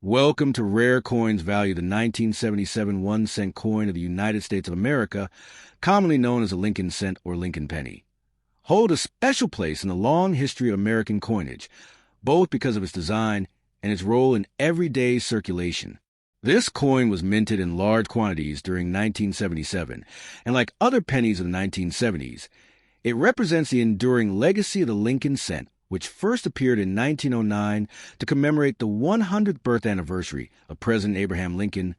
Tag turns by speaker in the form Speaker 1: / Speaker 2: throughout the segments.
Speaker 1: Welcome to Rare Coins Value, the 1977 1-cent coin of the United States of America, commonly known as a Lincoln cent or Lincoln penny. Hold a special place in the long history of American coinage, both because of its design and its role in everyday circulation. This coin was minted in large quantities during 1977, and like other pennies of the 1970s, it represents the enduring legacy of the Lincoln cent, which first appeared in 1909 to commemorate the 100th birth anniversary of President Abraham Lincoln,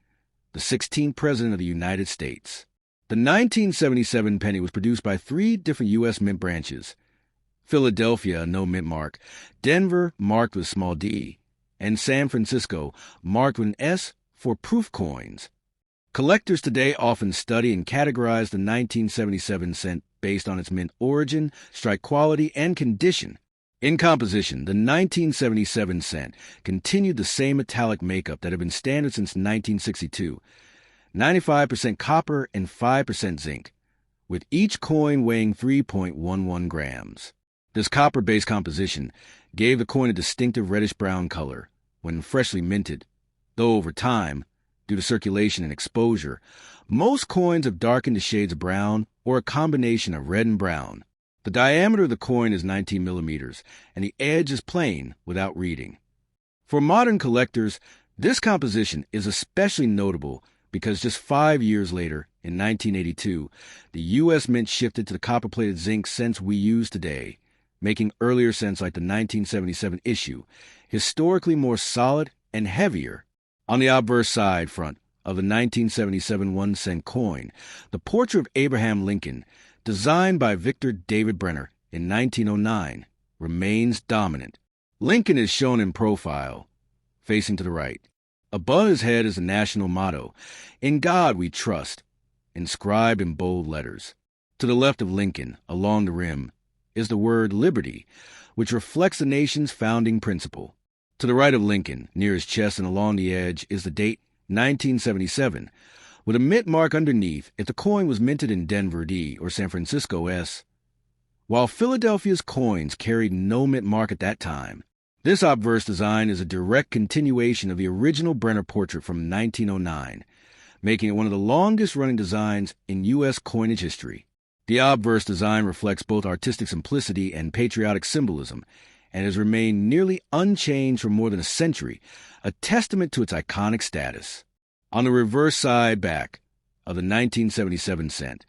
Speaker 1: the 16th President of the United States. The 1977 penny was produced by 3 different U.S. mint branches: Philadelphia, no mint mark; Denver, marked with small d; and San Francisco, marked with an S for proof coins. Collectors today often study and categorize the 1977 cent based on its mint origin, strike quality, and condition. In composition, the 1977 cent continued the same metallic makeup that had been standard since 1962, 95% copper and 5% zinc, with each coin weighing 3.11 grams. This copper-based composition gave the coin a distinctive reddish-brown color when freshly minted, though over time, due to circulation and exposure, most coins have darkened to shades of brown or a combination of red and brown. The diameter of the coin is 19 millimeters, and the edge is plain without reading. For modern collectors, this composition is especially notable because just 5 years later, in 1982, the U.S. Mint shifted to the copper-plated zinc cents we use today, making earlier cents like the 1977 issue historically more solid and heavier. On the obverse side front of the 1977 1-cent coin, the portrait of Abraham Lincoln, designed by Victor David Brenner in 1909, remains dominant. Lincoln is shown in profile, facing to the right. Above his head is the national motto, "In God We Trust," inscribed in bold letters. To the left of Lincoln, along the rim, is the word liberty, which reflects the nation's founding principle. To the right of Lincoln, near his chest and along the edge, is the date 1977, with a mint mark underneath if the coin was minted in Denver D or San Francisco S. While Philadelphia's coins carried no mint mark at that time, this obverse design is a direct continuation of the original Brenner portrait from 1909, making it one of the longest-running designs in U.S. coinage history. The obverse design reflects both artistic simplicity and patriotic symbolism, and has remained nearly unchanged for more than a century, a testament to its iconic status. On the reverse side back of the 1977 cent,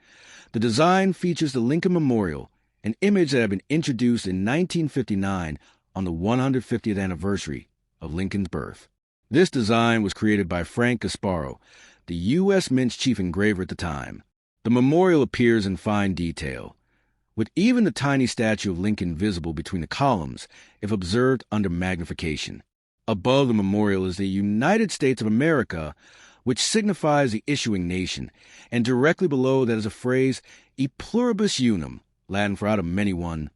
Speaker 1: the design features the Lincoln Memorial, an image that had been introduced in 1959 on the 150th anniversary of Lincoln's birth. This design was created by Frank Gasparo, the U.S. Mint's chief engraver at the time. The memorial appears in fine detail, with even the tiny statue of Lincoln visible between the columns if observed under magnification. Above the memorial is the United States of America, which signifies the issuing nation, and directly below that is a phrase, "E pluribus unum," Latin for "out of many one,"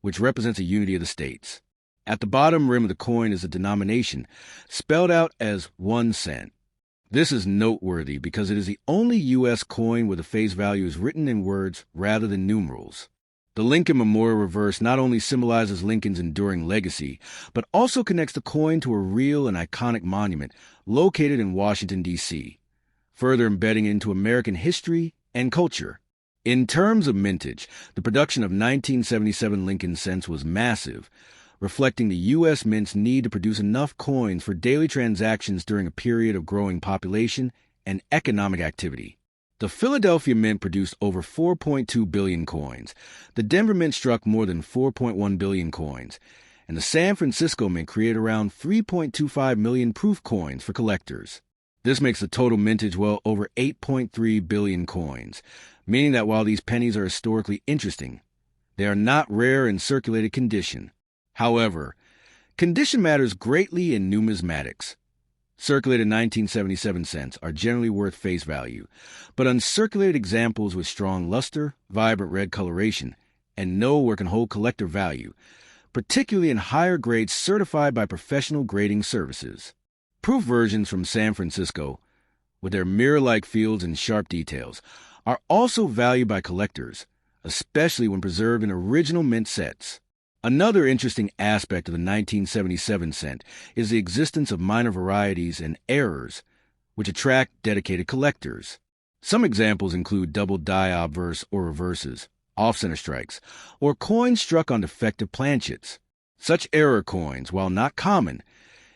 Speaker 1: which represents the unity of the states. At the bottom rim of the coin is the denomination, spelled out as 1 cent. This is noteworthy because it is the only U.S. coin where the face value is written in words rather than numerals. The Lincoln Memorial reverse not only symbolizes Lincoln's enduring legacy, but also connects the coin to a real and iconic monument located in Washington, D.C., further embedding it into American history and culture. In terms of mintage, the production of 1977 Lincoln cents was massive, reflecting the U.S. Mint's need to produce enough coins for daily transactions during a period of growing population and economic activity. The Philadelphia Mint produced over 4.2 billion coins, the Denver Mint struck more than 4.1 billion coins, and the San Francisco Mint created around 3.25 million proof coins for collectors. This makes the total mintage well over 8.3 billion coins, meaning that while these pennies are historically interesting, they are not rare in circulated condition. However, condition matters greatly in numismatics. Circulated 1977 cents are generally worth face value, but uncirculated examples with strong luster, vibrant red coloration, and nowhere can hold collector value, particularly in higher grades certified by professional grading services. Proof versions from San Francisco, with their mirror-like fields and sharp details, are also valued by collectors, especially when preserved in original mint sets. Another interesting aspect of the 1977 cent is the existence of minor varieties and errors, which attract dedicated collectors. Some examples include double die obverse or reverses, off-center strikes, or coins struck on defective planchets. Such error coins, while not common,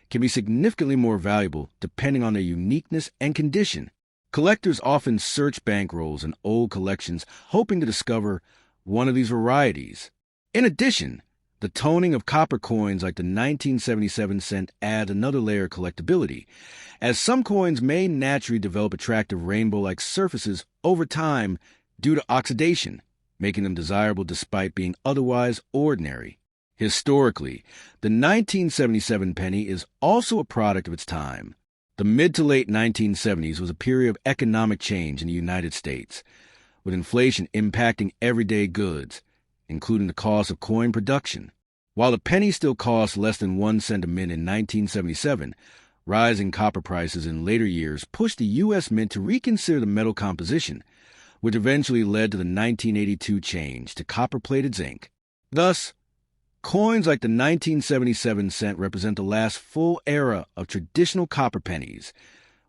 Speaker 1: can be significantly more valuable depending on their uniqueness and condition. Collectors often search bankrolls and old collections hoping to discover one of these varieties. In addition, the toning of copper coins like the 1977 cent adds another layer of collectability, as some coins may naturally develop attractive rainbow-like surfaces over time due to oxidation, making them desirable despite being otherwise ordinary. Historically, the 1977 penny is also a product of its time. The mid to late 1970s was a period of economic change in the United States, with inflation impacting everyday goods, including the cost of coin production. While the penny still cost less than 1 cent a mint in 1977, rising copper prices in later years pushed the U.S. Mint to reconsider the metal composition, which eventually led to the 1982 change to copper-plated zinc. Thus, coins like the 1977 cent represent the last full era of traditional copper pennies,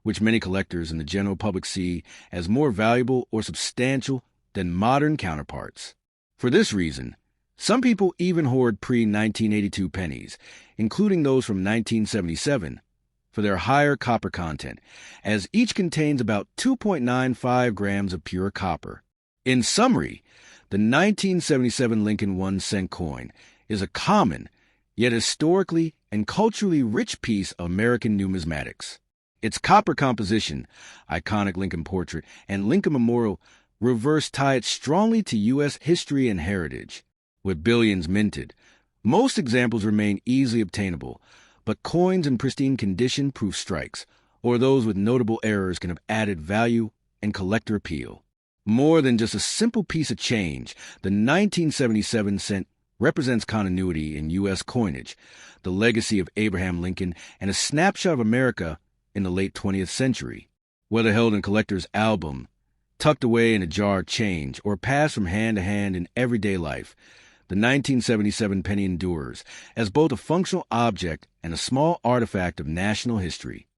Speaker 1: which many collectors and the general public see as more valuable or substantial than modern counterparts. For this reason, some people even hoard pre-1982 pennies, including those from 1977, for their higher copper content, as each contains about 2.95 grams of pure copper. In summary, the 1977 Lincoln 1 cent coin is a common, yet historically and culturally rich piece of American numismatics. Its copper composition, iconic Lincoln portrait, and Lincoln Memorial reverse tie it strongly to U.S. history and heritage. With billions minted, most examples remain easily obtainable, but coins in pristine condition prove strikes, or those with notable errors can have added value and collector appeal. More than just a simple piece of change, the 1977 cent represents continuity in U.S. coinage, the legacy of Abraham Lincoln, and a snapshot of America in the late 20th century. Whether held in collector's album, tucked away in a jar of change, or passed from hand to hand in everyday life, the 1977 penny endures as both a functional object and a small artifact of national history.